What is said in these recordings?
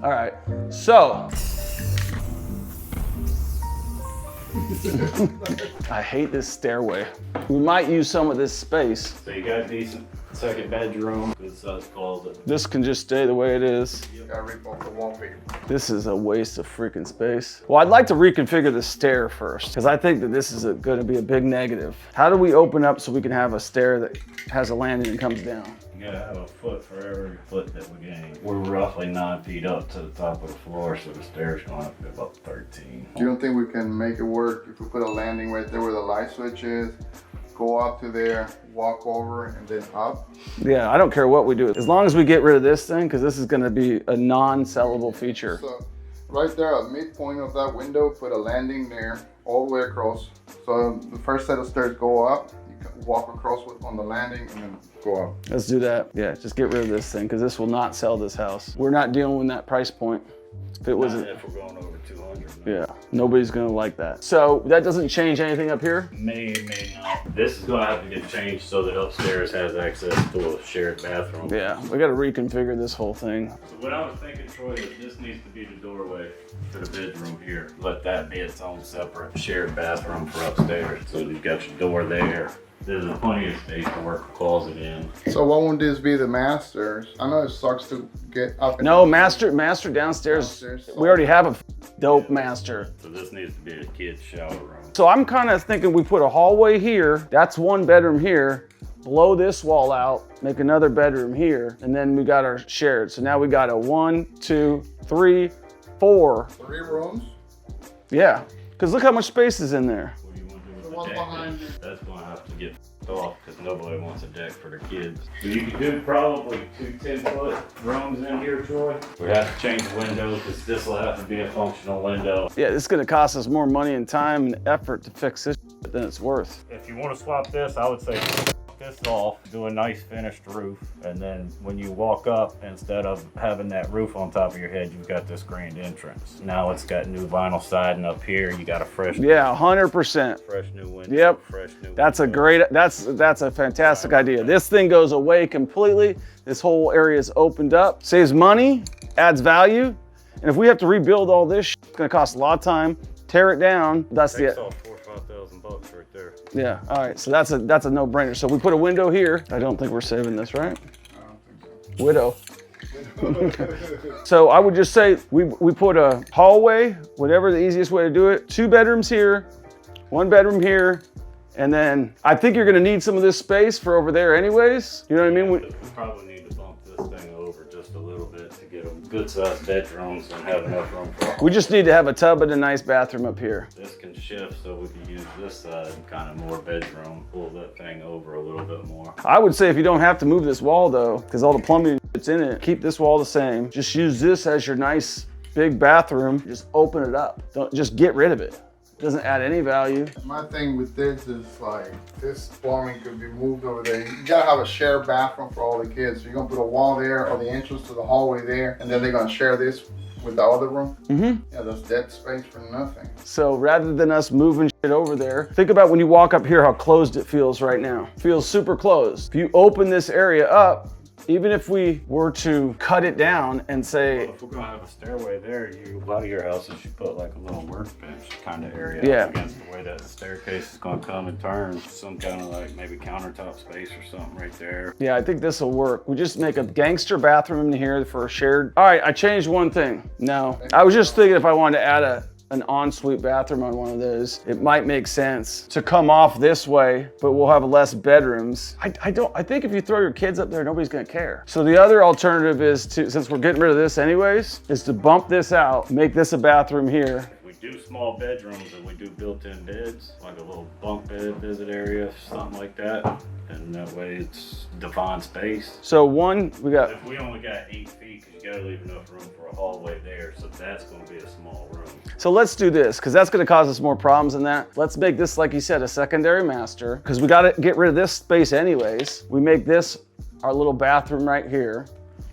All right, so. I hate this stairway. We might use some of this space. So you got a decent second bedroom, good size closet. This can just stay the way it is. You gotta rip off the wallpaper. This is a waste of freaking space. Well, I'd like to reconfigure the stair first, because I think that this is gonna be a big negative. How do we open up so we can have a stair that has a landing and comes down? You gotta have a foot for every foot that we gain. We're roughly 9 feet up to the top of the floor, so the stairs gonna have to be about 13. You don't think we can make it work if we put a landing right there where the light switch is, go up to there, walk over, and then up? Yeah, I don't care what we do. As long as we get rid of this thing, because this is gonna be a non-sellable feature. So right there at midpoint of that window, put a landing there all the way across. So the first set of stairs go up, you can walk across on the landing and then go up. Let's do that. Yeah, just get rid of this thing, because this will not sell this house. We're not dealing with that price point. If it wasn't, if we're going over 200. yeah, nobody's gonna like that. So that doesn't change anything up here? May not. This is gonna have to get changed so that upstairs has access to a shared bathroom. Yeah, we gotta reconfigure this whole thing. So what I was thinking, Troy, is this needs to be the doorway to the bedroom here. Let that be its own separate shared bathroom for upstairs. So you've got your door there. There's plenty of space to work a closet in. So why won't this be the masters? I know it sucks to get up and No, master downstairs. We already have a dope master. So this needs to be a kid's shower room. So I'm kind of thinking we put a hallway here. That's one bedroom here. Blow this wall out, make another bedroom here, and then we got our shared. So now we got a 1, 2, 3, 4. 3 rooms. Yeah, because look how much space is in there. What do you want to do with The the one deck? behind you. That's gonna have to get off because nobody wants a deck for their kids. So you could do probably 2 10-foot rooms in here, Troy. We have to change the window because this will have to be a functional window. Yeah, it's gonna cost us more money and time and effort to fix this than it's worth. If you want to swap this, I would say this off, do a nice finished roof, and then when you walk up, instead of having that roof on top of your head, you've got this grand entrance. Now it's got new vinyl siding up here. You got a fresh, Yeah, 100%. fresh new window. Yep. Fresh new. That's a window. great, that's a fantastic idea. This thing goes away completely. This whole area is opened up, saves money, adds value. And if we have to rebuild all this, it's gonna cost a lot of time. Tear it down. That's Takes the, off $4,000 or $5,000 right there. yeah, all right, so that's a no-brainer. So we put a window here. I don't think we're saving this, right? I don't think so. Widow. So I would just say we put a hallway, whatever the easiest way to do it. 2 bedrooms here, 1 bedroom here, and then I think you're gonna need some of this space for over there anyways. You know what I mean? We probably need to bump this thing over just a little bit to get them good-sized bedrooms and have enough room for. We just need to have a tub and a nice bathroom up here. This can shift so we can use this side kind of more bedroom, pull that thing over a little bit more. I would say if you don't have to move this wall though, because all the plumbing that's in it, keep this wall the same. Just use this as your nice big bathroom. Just open it up. Don't just get rid of it. It doesn't add any value. My thing with this is like, this plumbing could be moved over there. You gotta have a shared bathroom for all the kids. So you're gonna put a wall there or the entrance to the hallway there, and then they're gonna share this with the other room. Yeah, that's dead space for nothing. So rather than us moving shit over there, think about when you walk up here how closed it feels right now. It feels super closed. If you open this area up, even if we were to cut it down and say, Well, if we're gonna have a stairway there, a lot of your houses you put like a little workbench kind of area Yeah. up against the way that the staircase is gonna come and turn. Some kind of like maybe countertop space or something right there. yeah, I think this will work. We just make a gangster bathroom in here for a shared. All right, I changed one thing. No, I was just thinking if I wanted to add an ensuite bathroom on one of those, it might make sense to come off this way, but we'll have less bedrooms. I think if you throw your kids up there, nobody's gonna care. So the other alternative is to, since we're getting rid of this anyways, is to bump this out, make this a bathroom here. If we do small bedrooms and we do built-in beds, like a little bunk bed visit area, something like that, and that way it's defined space. So one, we got, If we only got 8 feet, because you gotta leave enough room for a hallway there, so that's gonna be a small room. so let's do this, because that's gonna cause us more problems than that. Let's make this, like you said, a secondary master, because we gotta get rid of this space anyways. We make this our little bathroom right here.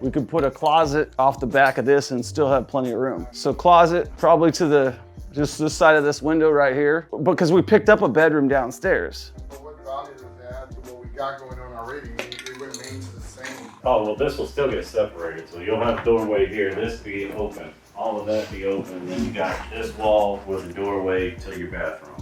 We could put a closet off the back of this and still have plenty of room. So closet, probably to just this side of this window right here, because we picked up a bedroom downstairs. But what value does it add to what we got going on already? It remains the same. Oh, well, this will still get separated. So you'll have doorway here, this be open, all of that be open. And then you got this wall with a doorway to your bathroom.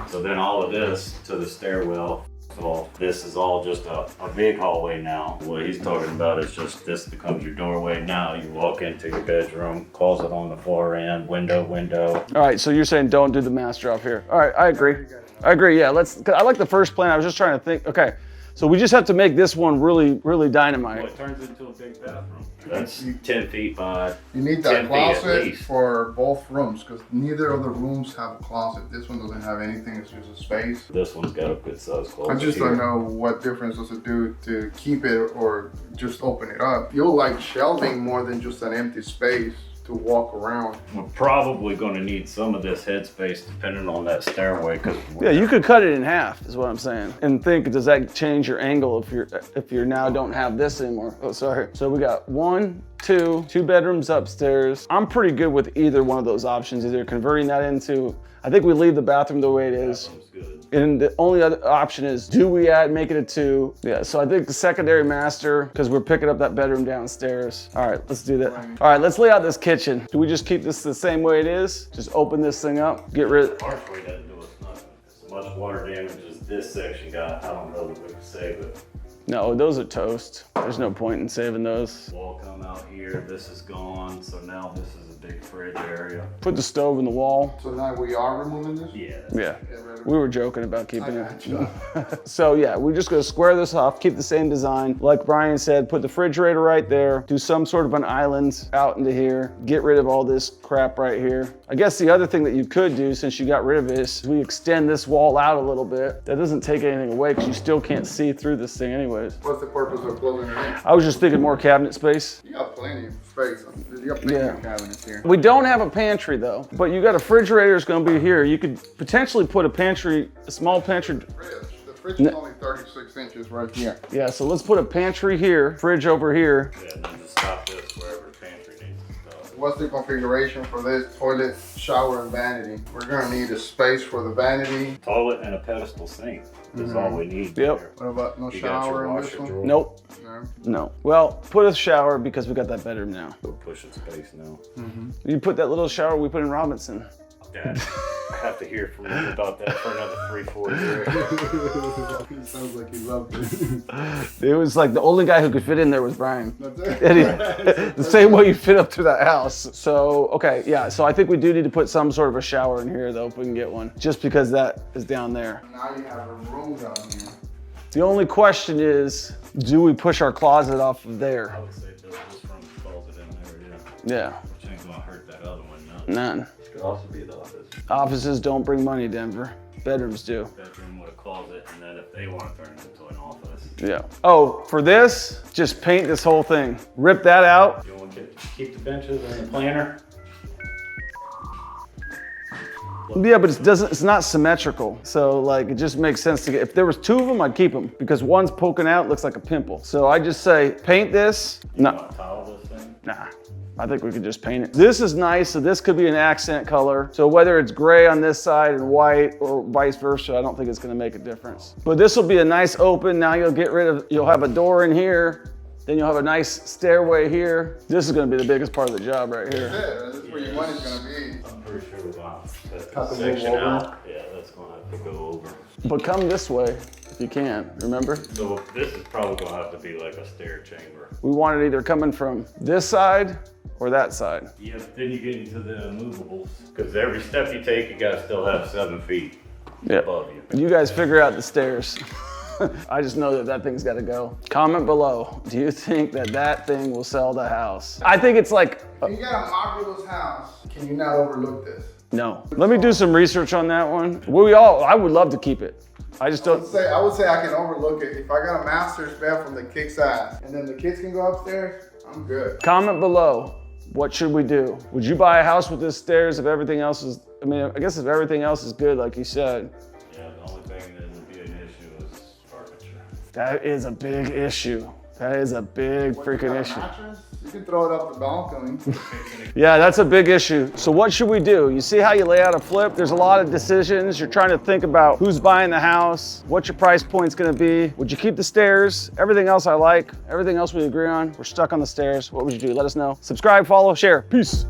So then all of this to the stairwell. So this is all just a big hallway now. What he's talking about is just this becomes your doorway now. You walk into your bedroom, closet on the far end, window. All right, so you're saying don't do the master off here. All right, I agree. Yeah, I like the first plan. I was just trying to think, okay, so we just have to make this one really, really dynamite. Well, it turns into a big bathroom. That's 10 feet by You need 10 that feet at closet least. for both rooms because neither of the rooms have a closet. This one doesn't have anything, it's just a space. This one's got a good size closet. I just here. don't know what difference does it do to keep it or just open it up. You'll like shelving more than just an empty space to walk around. We're probably going to need some of this headspace depending on that stairway. Cause Yeah, you could cut it in half, is what I'm saying. And think, does that change your angle if you're now don't have this anymore? Oh, sorry. So we got 1, 2 bedrooms upstairs. I'm pretty good with either one of those options, either converting that into, I think we leave the bathroom the way it is. Bathroom's good. And the only other option is, do we make it a 2? Yeah, so I think the secondary master, because we're picking up that bedroom downstairs. All right, let's do that. All right, let's lay out this kitchen. Do we just keep this the same way it is? Just open this thing up, get rid of Archway doesn't do us nothing. As much water damage as this section got, I don't know that we can save it. No, those are toast. There's no point in saving those. Wall come out here, this is gone, so now this is a big fridge area. Put the stove in the wall. So now we are removing this? Yeah. Yeah, right. we were joking about keeping I it. got you. So yeah, we're just gonna square this off, keep the same design. Like Brian said, put the refrigerator right there, do some sort of an island out into here, get rid of all this crap right here. I guess the other thing that you could do, since you got rid of it, is we extend this wall out a little bit. That doesn't take anything away because you still can't see through this thing anyways. What's the purpose of closing it in? I was just thinking more cabinet space. You got plenty of space. You got plenty of cabinets here. We don't have a pantry though, but you got a refrigerator is gonna be here. You could potentially put a pantry, a small pantry. The fridge is only 36 inches right here. Yeah, so let's put a pantry here, fridge over here. Yeah, and then just stop this wherever the pantry needs to stop. What's the configuration for this toilet, shower, and vanity? We're gonna need a space for the vanity. Toilet and a pedestal sink is all we need. Yep. there. What about no You got shower your in this washer one? drawer. Nope, No. no. Well, put a shower because we got that bedroom now. Go pushing space now. You put that little shower we put in Robinson. Dad, I have to hear from you about that for another 3-4 years. It sounds like you loved it. It was like the only guy who could fit in there was Brian. That's it. And he- the same way you fit up to that house. So, okay, yeah, so I think we do need to put some sort of a shower in here though, if we can get one, just because that is down there. Now you have a room down here. The only question is, do we push our closet off of there? I would say build this from the closet in there, Yeah, which ain't gonna hurt that other one, none. Could also be the office. Offices don't bring money, Denver. Bedrooms do. Bedroom with a closet, and then if they want to turn it into an office. Yeah. Oh, for this, just paint this whole thing. Rip that out. You want to keep the benches and the planter? Yeah, but it's not symmetrical. So like, it just makes sense to get, if there was 2 of them, I'd keep them because one's poking out, looks like a pimple. So I just say, paint this. You No, want to tile this thing? nah. I think we could just paint it. This is nice, so this could be an accent color. So whether it's gray on this side and white or vice versa, I don't think it's gonna make a difference. But this will be a nice open. Now you'll have a door in here, then you'll have a nice stairway here. This is gonna be the biggest part of the job right here. This is where your money's gonna be. I'm pretty sure we're gonna cut Cut the the section wall over. out. Yeah, that's gonna have to go over. But come this way if you can, remember? So this is probably gonna have to be like a stair chamber. We want it either coming from this side or that side. Yeah, but then you get into the movables. Because every step you take, you gotta still have 7 feet Yeah. above you. You guys figure out the stairs. I just know that thing's gotta go. Comment below, do you think that thing will sell the house? I think it's like, If you got a marvelous house, can you not overlook this? no. Let me do some research on that one. I would love to keep it. I just don't. I would say I can overlook it. If I got a master's bedroom that kicks ass, and then the kids can go upstairs, I'm good. Comment below, what should we do? Would you buy a house with this stairs if everything else is, I guess if everything else is good, like you said. Yeah, the only thing that would be an issue is furniture. That is a big issue. That is a big freaking issue. Mattress? You can throw it up the balcony. Yeah, that's a big issue. So what should we do? You see how you lay out a flip? There's a lot of decisions. You're trying to think about who's buying the house, what your price point's gonna be. Would you keep the stairs? Everything else I like, everything else we agree on. We're stuck on the stairs. What would you do? Let us know. Subscribe, follow, share. Peace.